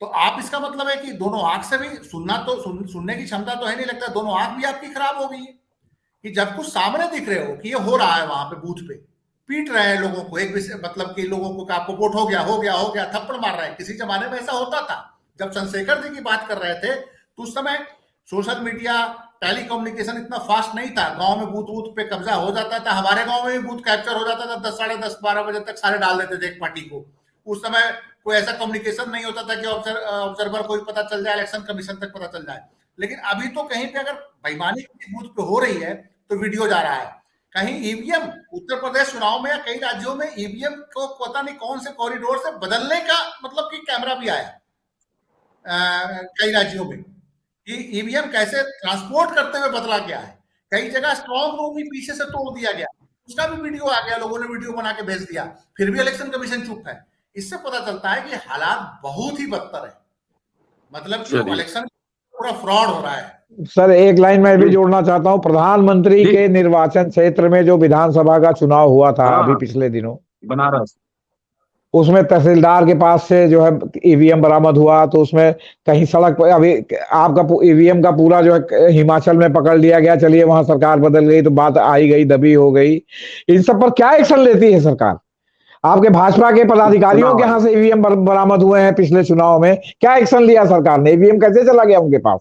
तो आप इसका मतलब है कि दोनों आंख से भी सुनना, तो सुनने की क्षमता तो है नहीं, लगता दोनों आंख भी आपकी खराब हो गई है कि जब कुछ सामने दिख रहे हो कि ये हो रहा है, वहां पे बूथ पे पीट रहे हैं लोगों को, एक मतलब कि लोगों को आपको वोट हो गया, थप्पड़ मार रहे हैं। किसी जमाने में ऐसा होता था, जब चंद्रशेखर जी की बात कर रहे थे तो उस समय सोशल मीडिया, टेलीकम्युनिकेशन इतना फास्ट नहीं था, गांव में बूथ बूथ पे कब्जा हो जाता था, हमारे गांव में भी बूथ कैप्चर हो जाता था, 10 साढ़े 10 12 बजे तक सारे डाल देते थे एक पार्टी को। उस समय कोई ऐसा कम्युनिकेशन नहीं होता था कि ऑब्जर्वर को पता चल जाए, इलेक्शन कमीशन तक पता चल जाए। लेकिन अभी तो कहीं पे अगर बेईमानी बूथ पे हो रही है तो वीडियो जा रहा है। कहीं ईवीएम उत्तर प्रदेश चुनाव में या कई राज्यों में ईवीएम को पता नहीं कौन से कॉरिडोर से बदलने का मतलब कि कैमरा भी आया कई राज्यों में कि ईवीएम कैसे ट्रांसपोर्ट करते हुए बदला गया है। कई जगह स्ट्रॉन्ग रूम भी पीछे से तोड़ दिया गया, उसका भी वीडियो आ गया, लोगों ने वीडियो बना के भेज दिया, फिर भी इलेक्शन कमीशन चुप है। इससे पता चलता है कि हालात बहुत ही बदतर है, मतलब कि इलेक्शन पूरा फ्रॉड हो रहा है। सर एक लाइन मैं भी जोड़ना चाहता हूं, प्रधानमंत्री के निर्वाचन क्षेत्र में जो विधानसभा का चुनाव हुआ था अभी पिछले दिनों बनारस, उसमें तहसीलदार के पास से जो है ईवीएम बरामद हुआ, तो उसमें कहीं सड़क पर अभी आपका ईवीएम का पूरा जो है हिमाचल में पकड़ लिया गया, चलिए वहां सरकार बदल गई तो बात आई गई दबी हो गई। इन सब पर क्या एक्शन लेती है सरकार? आपके भाजपा के पदाधिकारियों के यहाँ से ईवीएम बरामद हुए हैं पिछले चुनाव में, क्या एक्शन लिया सरकार ने? ईवीएम कैसे चला गया उनके पास?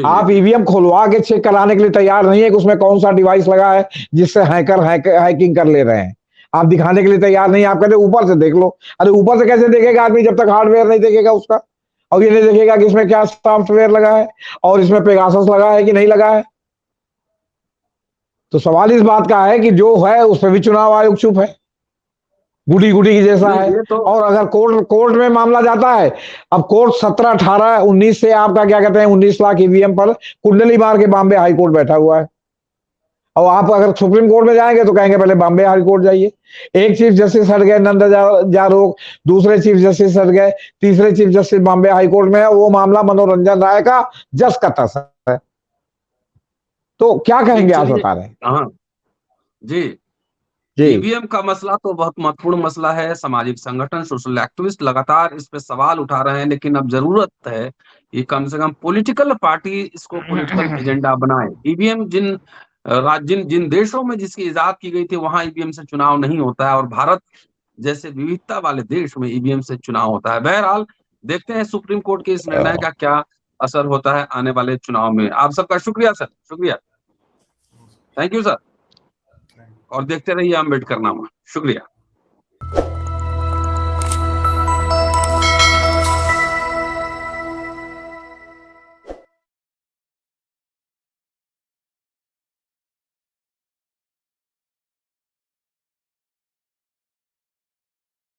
आप ईवीएम खुलवा के चेक कराने के लिए तैयार नहीं है कि उसमें कौन सा डिवाइस लगा है जिससे हैकिंग कर ले रहे हैं। आप दिखाने के लिए तैयार नहीं, आप कहते ऊपर से देख लो। अरे ऊपर से कैसे देखेगा आदमी जब तक हार्डवेयर नहीं देखेगा उसका, और ये नहीं देखेगा कि इसमें क्या सॉफ्टवेयर लगा है और इसमें पेगासस लगा है कि नहीं लगा है। तो सवाल इस बात का है कि जो है उस पर भी चुनाव आयोग चुप है, गुडी गुडी की जैसा है। तो और अगर कोर्ट में मामला जाता है, अब कोर्ट 17 18 19 से आपका क्या कहते हैं 19 लाख ईवीएम पर कुंडली मार के बॉम्बे हाई कोर्ट बैठा हुआ है। और आप अगर सुप्रीम कोर्ट में जाएंगे तो कहेंगे पहले बॉम्बे हाई कोर्ट जाइए। एक चीफ जस्टिस हट गए नंद जारोग, दूसरे चीफ जस्टिस हट गए, तीसरे chief justice Bombay high court में है, वो मामला मनोरंजन राय का जस का तस है। तो क्या कहेंगे आप सरकार? जी, ईवीएम का मसला तो बहुत महत्वपूर्ण मसला है। सामाजिक संगठन, सोशल एक्टिविस्ट लगातार इस पे सवाल उठा रहे हैं, लेकिन अब जरूरत है कि कम से कम पॉलिटिकल पार्टी इसको पॉलिटिकल एजेंडा बनाए। ईवीएम जिन देशों में जिसकी इजाद की गई थी वहां ईवीएम से चुनाव नहीं होता है, और भारत जैसे विविधता वाले देश में ईवीएम से चुनाव होता है। बहरहाल देखते हैं सुप्रीम कोर्ट के इस निर्णय का क्या असर होता है आने वाले चुनाव में। आप सबका शुक्रिया सर, शुक्रिया, थैंक यू सर, और देखते रहिए अम्बेडकरनामा। शुक्रिया।